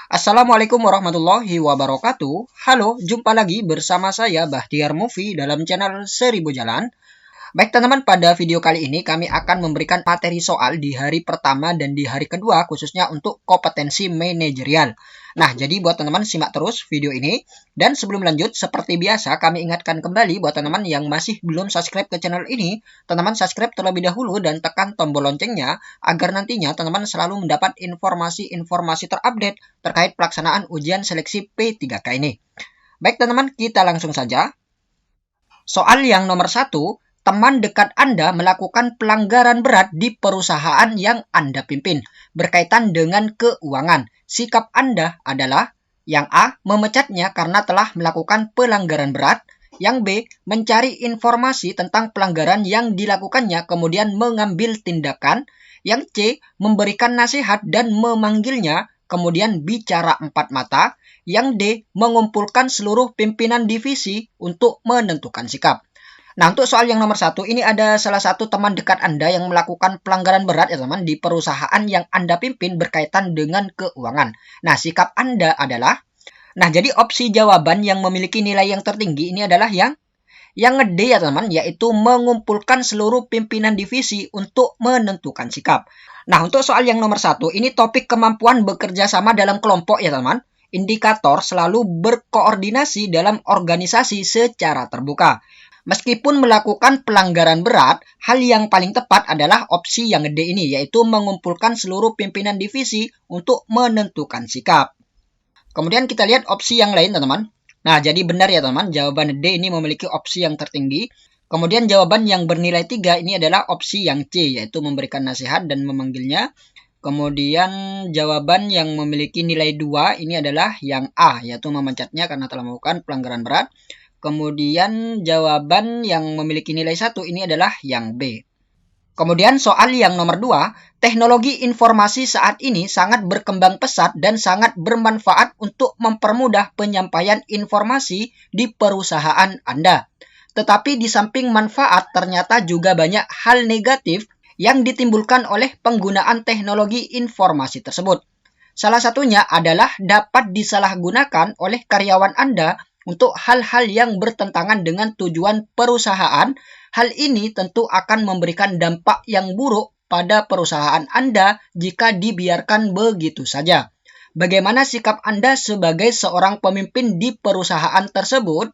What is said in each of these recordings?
Assalamualaikum warahmatullahi wabarakatuh. Halo, jumpa lagi bersama saya Bahtiar Movie dalam channel Seribu Jalan. Baik teman-teman, pada video kali ini kami akan memberikan materi soal di hari pertama dan di hari kedua khususnya untuk kompetensi manajerial. Nah, jadi buat teman-teman simak terus video ini. Dan sebelum lanjut, seperti biasa kami ingatkan kembali buat teman-teman yang masih belum subscribe ke channel ini, teman-teman subscribe terlebih dahulu dan tekan tombol loncengnya agar nantinya teman-teman selalu mendapat informasi-informasi terupdate terkait pelaksanaan ujian seleksi P3K ini. Baik teman-teman, kita langsung saja. Soal yang nomor 1. Teman dekat Anda melakukan pelanggaran berat di perusahaan yang Anda pimpin berkaitan dengan keuangan. Sikap Anda adalah yang A. Memecatnya karena telah melakukan pelanggaran berat. Yang B. Mencari informasi tentang pelanggaran yang dilakukannya kemudian mengambil tindakan. Yang C. Memberikan nasihat dan memanggilnya kemudian bicara empat mata. Yang D. Mengumpulkan seluruh pimpinan divisi untuk menentukan sikap. Nah, untuk soal yang nomor 1, ini ada salah satu teman dekat Anda yang melakukan pelanggaran berat ya teman di perusahaan yang Anda pimpin berkaitan dengan keuangan. Nah, sikap Anda adalah, nah jadi opsi jawaban yang memiliki nilai yang tertinggi ini adalah yang D ya teman, yaitu mengumpulkan seluruh pimpinan divisi untuk menentukan sikap. Nah, untuk soal yang nomor 1, ini topik kemampuan bekerja sama dalam kelompok ya teman. Indikator selalu berkoordinasi dalam organisasi secara terbuka. Meskipun melakukan pelanggaran berat, hal yang paling tepat adalah opsi yang D ini, yaitu mengumpulkan seluruh pimpinan divisi untuk menentukan sikap. Kemudian kita lihat opsi yang lain, teman-teman. Nah, jadi benar ya, teman-teman. Jawaban D ini memiliki opsi yang tertinggi. Kemudian jawaban yang bernilai 3 ini adalah opsi yang C, yaitu memberikan nasihat dan memanggilnya. Kemudian jawaban yang memiliki nilai 2 ini adalah yang A, yaitu memecatnya karena telah melakukan pelanggaran berat. Kemudian jawaban yang memiliki nilai 1 ini adalah yang B. Kemudian soal yang nomor 2, teknologi informasi saat ini sangat berkembang pesat dan sangat bermanfaat untuk mempermudah penyampaian informasi di perusahaan Anda. Tetapi di samping manfaat ternyata juga banyak hal negatif yang ditimbulkan oleh penggunaan teknologi informasi tersebut. Salah satunya adalah dapat disalahgunakan oleh karyawan Anda untuk hal-hal yang bertentangan dengan tujuan perusahaan. Hal ini tentu akan memberikan dampak yang buruk pada perusahaan Anda jika dibiarkan begitu saja. Bagaimana sikap Anda sebagai seorang pemimpin di perusahaan tersebut?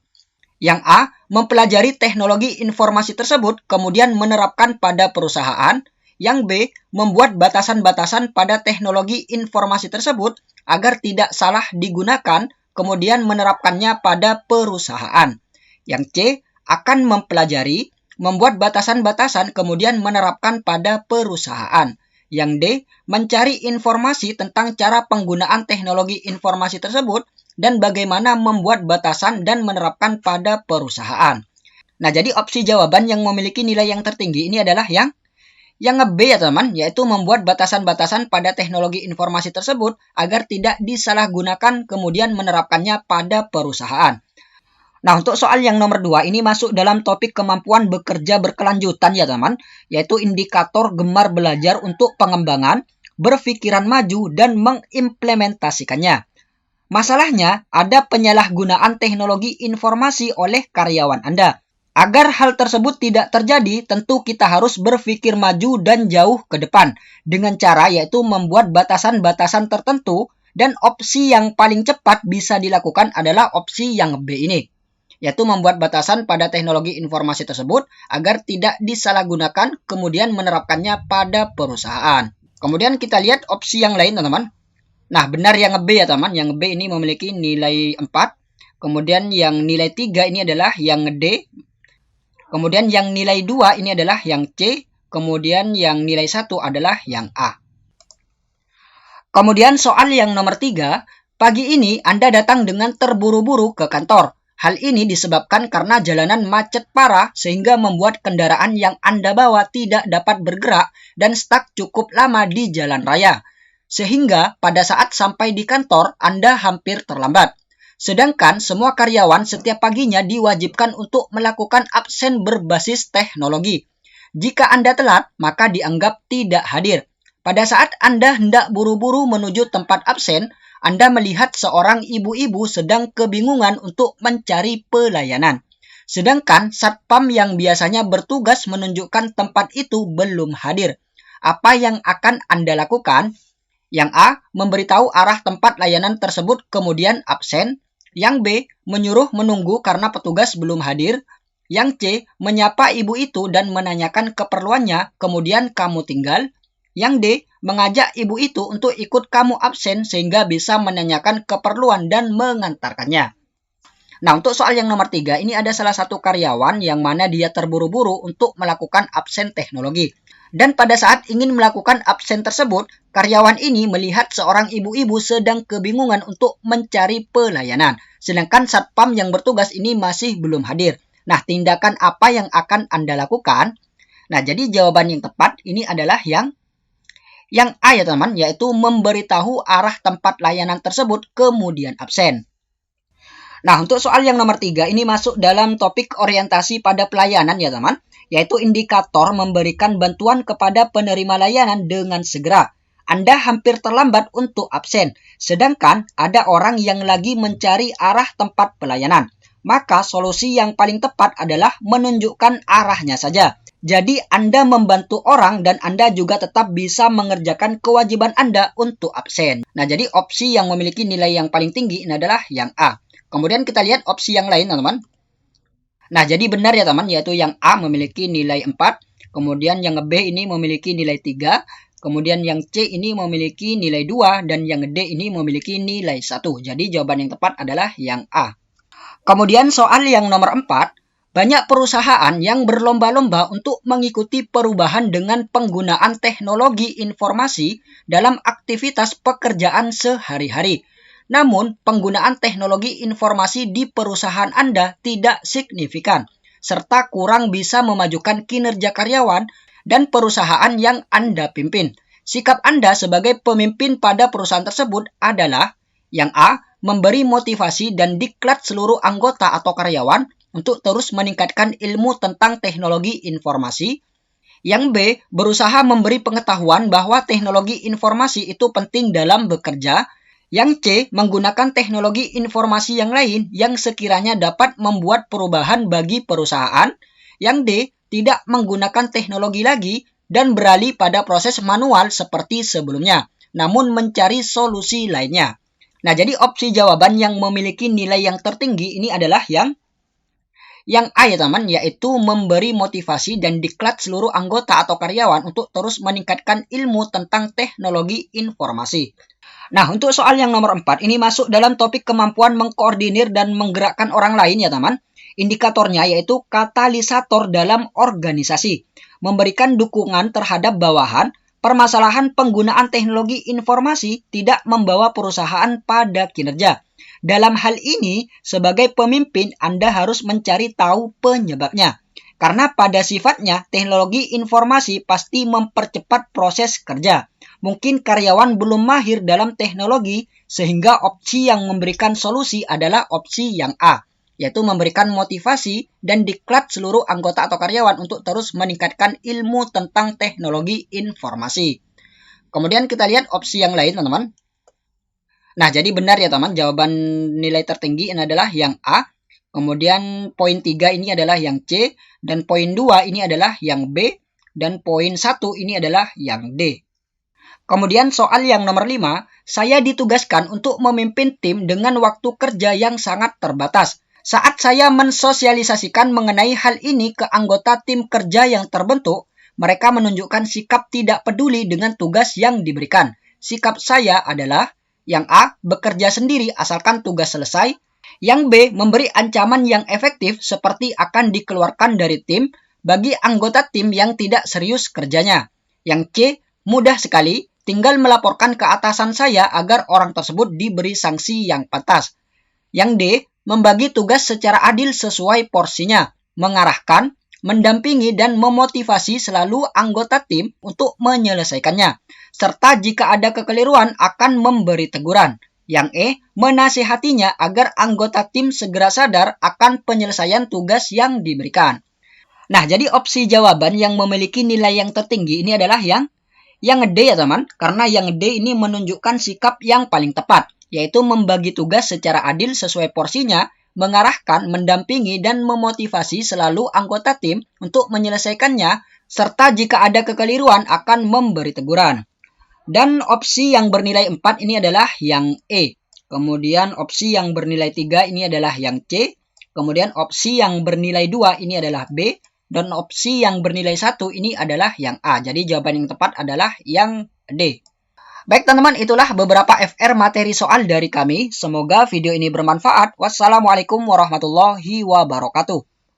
Yang A. Mempelajari teknologi informasi tersebut kemudian menerapkan pada perusahaan. Yang B. Membuat batasan-batasan pada teknologi informasi tersebut agar tidak salah digunakan kemudian menerapkannya pada perusahaan. Yang C. Akan mempelajari, membuat batasan-batasan kemudian menerapkan pada perusahaan. Yang D. Mencari informasi tentang cara penggunaan teknologi informasi tersebut dan bagaimana membuat batasan dan menerapkan pada perusahaan. Nah, jadi opsi jawaban yang memiliki nilai yang tertinggi ini adalah yang B ya teman, yaitu membuat batasan-batasan pada teknologi informasi tersebut agar tidak disalahgunakan kemudian menerapkannya pada perusahaan. Nah, untuk soal yang nomor 2 ini masuk dalam topik kemampuan bekerja berkelanjutan ya teman, yaitu indikator gemar belajar untuk pengembangan, berpikiran maju, dan mengimplementasikannya. Masalahnya, ada penyalahgunaan teknologi informasi oleh karyawan Anda. Agar hal tersebut tidak terjadi, tentu kita harus berpikir maju dan jauh ke depan dengan cara yaitu membuat batasan-batasan tertentu, dan opsi yang paling cepat bisa dilakukan adalah opsi yang B ini, yaitu membuat batasan pada teknologi informasi tersebut agar tidak disalahgunakan kemudian menerapkannya pada perusahaan. Kemudian kita lihat opsi yang lain teman-teman. Nah, benar yang B ya teman, yang B ini memiliki nilai 4. Kemudian yang nilai 3 ini adalah yang D. Kemudian yang nilai 2 ini adalah yang C. Kemudian yang nilai 1 adalah yang A. Kemudian soal yang nomor 3. Pagi ini Anda datang dengan terburu-buru ke kantor. Hal ini disebabkan karena jalanan macet parah sehingga membuat kendaraan yang Anda bawa tidak dapat bergerak dan stuck cukup lama di jalan raya. Sehingga pada saat sampai di kantor Anda hampir terlambat. Sedangkan semua karyawan setiap paginya diwajibkan untuk melakukan absen berbasis teknologi. Jika Anda telat, maka dianggap tidak hadir. Pada saat Anda hendak buru-buru menuju tempat absen, Anda melihat seorang ibu-ibu sedang kebingungan untuk mencari pelayanan. Sedangkan satpam yang biasanya bertugas menunjukkan tempat itu belum hadir. Apa yang akan Anda lakukan? Yang A, memberitahu arah tempat layanan tersebut kemudian absen. Yang B, menyuruh menunggu karena petugas belum hadir. Yang C, menyapa ibu itu dan menanyakan keperluannya, kemudian kamu tinggal. Yang D, mengajak ibu itu untuk ikut kamu absen sehingga bisa menanyakan keperluan dan mengantarkannya. Nah, untuk soal yang nomor 3, ini ada salah satu karyawan yang mana dia terburu-buru untuk melakukan absen teknologi. Dan pada saat ingin melakukan absen tersebut, karyawan ini melihat seorang ibu-ibu sedang kebingungan untuk mencari pelayanan. Sedangkan satpam yang bertugas ini masih belum hadir. Nah, tindakan apa yang akan Anda lakukan? Nah, jadi jawaban yang tepat ini adalah yang A ya teman, yaitu memberitahu arah tempat layanan tersebut kemudian absen. Nah, untuk soal yang nomor 3, ini masuk dalam topik orientasi pada pelayanan ya teman, yaitu indikator memberikan bantuan kepada penerima layanan dengan segera. Anda hampir terlambat untuk absen, sedangkan ada orang yang lagi mencari arah tempat pelayanan. Maka solusi yang paling tepat adalah menunjukkan arahnya saja. Jadi Anda membantu orang dan Anda juga tetap bisa mengerjakan kewajiban Anda untuk absen. Nah, jadi opsi yang memiliki nilai yang paling tinggi ini adalah yang A. Kemudian kita lihat opsi yang lain, teman-teman. Nah, jadi benar ya, teman, yaitu yang A memiliki nilai 4, kemudian yang B ini memiliki nilai 3, kemudian yang C ini memiliki nilai 2, dan yang D ini memiliki nilai 1. Jadi jawaban yang tepat adalah yang A. Kemudian soal yang nomor 4, banyak perusahaan yang berlomba-lomba untuk mengikuti perubahan dengan penggunaan teknologi informasi dalam aktivitas pekerjaan sehari-hari. Namun, penggunaan teknologi informasi di perusahaan Anda tidak signifikan, serta kurang bisa memajukan kinerja karyawan dan perusahaan yang Anda pimpin. Sikap Anda sebagai pemimpin pada perusahaan tersebut adalah yang A, memberi motivasi dan diklat seluruh anggota atau karyawan untuk terus meningkatkan ilmu tentang teknologi informasi. Yang B, berusaha memberi pengetahuan bahwa teknologi informasi itu penting dalam bekerja. Yang C, menggunakan teknologi informasi yang lain yang sekiranya dapat membuat perubahan bagi perusahaan. Yang D, tidak menggunakan teknologi lagi dan beralih pada proses manual seperti sebelumnya, namun mencari solusi lainnya. Nah, jadi opsi jawaban yang memiliki nilai yang tertinggi ini adalah yang A ya teman, yaitu memberi motivasi dan diklat seluruh anggota atau karyawan untuk terus meningkatkan ilmu tentang teknologi informasi. Nah, untuk soal yang nomor 4, ini masuk dalam topik kemampuan mengkoordinir dan menggerakkan orang lain ya teman. Indikatornya yaitu katalisator dalam organisasi. Memberikan dukungan terhadap bawahan, permasalahan penggunaan teknologi informasi tidak membawa perusahaan pada kinerja. Dalam hal ini, sebagai pemimpin, Anda harus mencari tahu penyebabnya. Karena pada sifatnya, teknologi informasi pasti mempercepat proses kerja. Mungkin karyawan belum mahir dalam teknologi, sehingga opsi yang memberikan solusi adalah opsi yang A, yaitu memberikan motivasi dan diklat seluruh anggota atau karyawan untuk terus meningkatkan ilmu tentang teknologi informasi. Kemudian kita lihat opsi yang lain, teman-teman. Nah, jadi benar ya, teman, jawaban nilai tertinggi ini adalah yang A. Kemudian poin 3 ini adalah yang C, dan poin 2 ini adalah yang B, dan poin 1 ini adalah yang D. Kemudian soal yang nomor 5, saya ditugaskan untuk memimpin tim dengan waktu kerja yang sangat terbatas. Saat saya mensosialisasikan mengenai hal ini ke anggota tim kerja yang terbentuk, mereka menunjukkan sikap tidak peduli dengan tugas yang diberikan. Sikap saya adalah yang A, bekerja sendiri asalkan tugas selesai. Yang B, memberi ancaman yang efektif seperti akan dikeluarkan dari tim bagi anggota tim yang tidak serius kerjanya. Yang C, mudah sekali, tinggal melaporkan ke atasan saya agar orang tersebut diberi sanksi yang pantas. Yang D, membagi tugas secara adil sesuai porsinya, mengarahkan, mendampingi dan memotivasi selalu anggota tim untuk menyelesaikannya, serta jika ada kekeliruan akan memberi teguran. Yang E, menasihatinya agar anggota tim segera sadar akan penyelesaian tugas yang diberikan. Nah, jadi opsi jawaban yang memiliki nilai yang tertinggi ini adalah yang D ya teman, karena yang D ini menunjukkan sikap yang paling tepat, yaitu membagi tugas secara adil sesuai porsinya, mengarahkan, mendampingi, dan memotivasi selalu anggota tim untuk menyelesaikannya, serta jika ada kekeliruan akan memberi teguran. Dan opsi yang bernilai 4 ini adalah yang E. Kemudian opsi yang bernilai 3 ini adalah yang C. Kemudian opsi yang bernilai 2 ini adalah B. Dan opsi yang bernilai 1 ini adalah yang A. Jadi jawaban yang tepat adalah yang D. Baik teman-teman, itulah beberapa FR materi soal dari kami. Semoga video ini bermanfaat. Wassalamualaikum warahmatullahi wabarakatuh.